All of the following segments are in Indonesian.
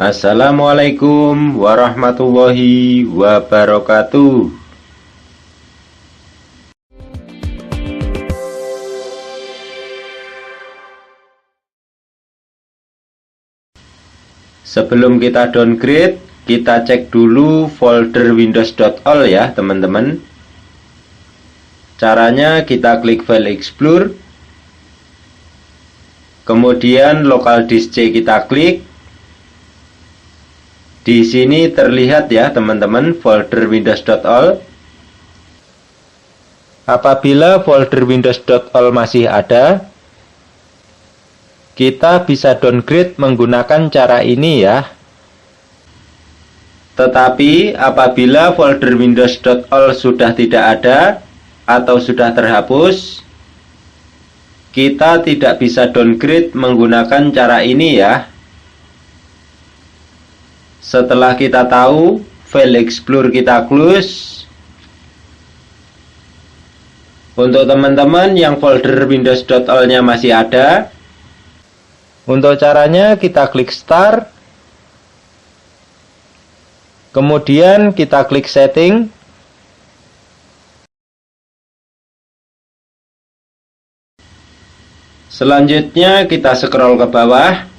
Assalamualaikum warahmatullahi wabarakatuh. Sebelum kita downgrade, kita cek dulu folder windows.all ya teman-teman. Caranya kita klik File Explorer, kemudian local disk C kita klik. Di sini terlihat ya teman-teman folder windows.all. Apabila folder windows.all masih ada, kita bisa downgrade menggunakan cara ini ya. Tetapi apabila folder windows.all sudah tidak ada atau sudah terhapus, kita tidak bisa downgrade menggunakan cara ini ya. Setelah kita tahu, File Explorer kita close. Untuk teman-teman yang folder windows.all-nya masih ada, untuk caranya kita klik Start, kemudian kita klik Setting, selanjutnya kita scroll ke bawah,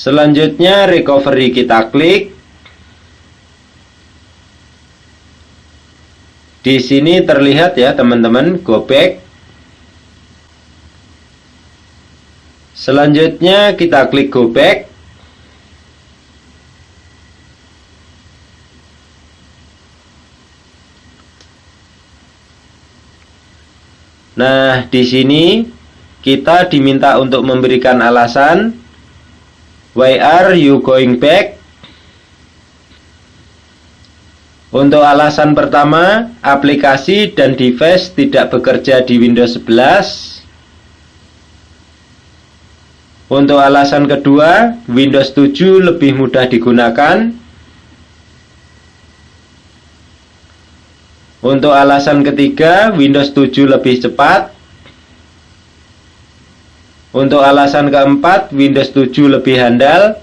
selanjutnya Recovery kita klik. Di sini terlihat ya teman-teman, Go Back. Selanjutnya kita klik Go Back. Nah, di sini kita diminta untuk memberikan alasan. Why are you going back? Untuk alasan pertama, aplikasi dan device tidak bekerja di Windows 11. Untuk alasan kedua, Windows 7 lebih mudah digunakan. Untuk alasan ketiga, Windows 7 lebih cepat. Untuk alasan keempat, Windows 7 lebih handal.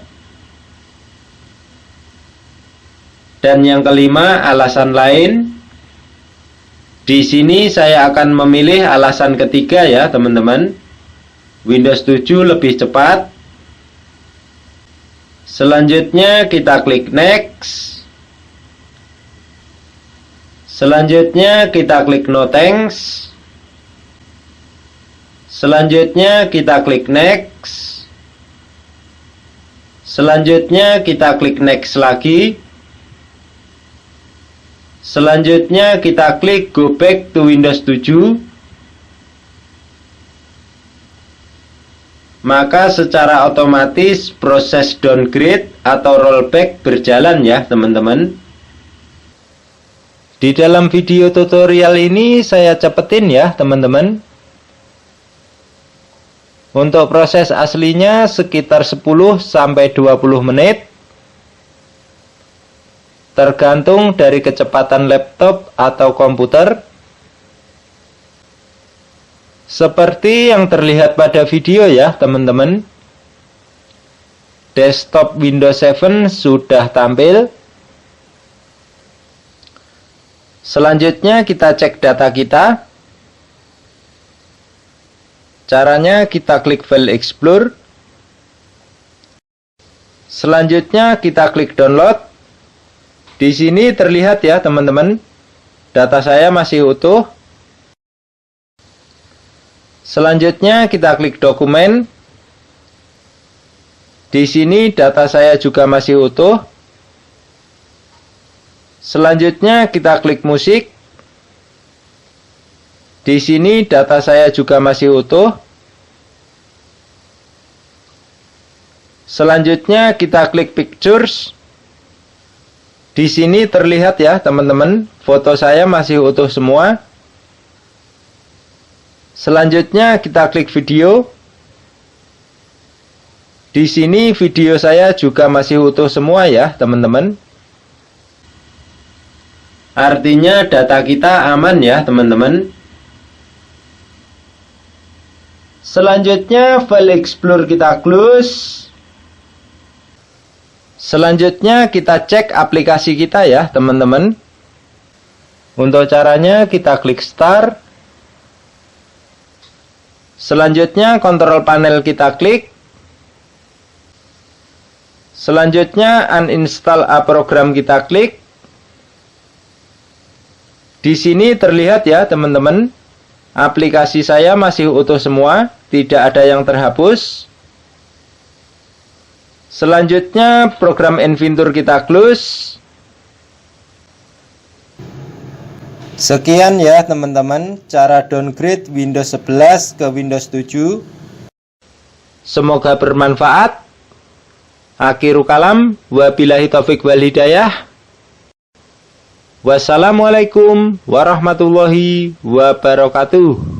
Dan yang kelima, alasan lain. Di sini saya akan memilih alasan ketiga ya teman-teman. Windows 7 lebih cepat. Selanjutnya kita klik Next. Selanjutnya kita klik No Thanks. Selanjutnya kita klik Next. Selanjutnya kita klik Next lagi. Selanjutnya kita klik Go Back to Windows 7. Maka secara otomatis proses downgrade atau rollback berjalan ya teman-teman. Di dalam video tutorial ini saya cepetin ya teman-teman. Untuk proses aslinya sekitar 10 sampai 20 menit. Tergantung dari kecepatan laptop atau komputer. Seperti yang terlihat pada video ya teman-teman. Desktop Windows 7 sudah tampil. Selanjutnya kita cek data kita. Caranya kita klik File Explorer. Selanjutnya kita klik Download. Di sini terlihat ya teman-teman, data saya masih utuh. Selanjutnya kita klik Dokumen. Di sini data saya juga masih utuh. Selanjutnya kita klik Musik. Di sini data saya juga masih utuh. Selanjutnya kita klik Pictures. Di sini terlihat ya teman-teman, foto saya masih utuh semua. Selanjutnya kita klik Video. Di sini video saya juga masih utuh semua ya teman-teman. Artinya data kita aman ya teman-teman. Selanjutnya file Explorer kita close. Selanjutnya kita cek aplikasi kita ya teman-teman. Untuk caranya kita klik Start. Selanjutnya kontrol panel kita klik. Selanjutnya uninstall a program kita klik. Di sini terlihat ya teman-teman, aplikasi saya masih utuh semua, tidak ada yang terhapus. Selanjutnya program Inventor kita close. Sekian ya teman-teman, cara downgrade Windows 11 ke Windows 7. Semoga bermanfaat. Akhiru kalam, wabillahi taufik wal hidayah. Wassalamualaikum warahmatullahi wabarakatuh.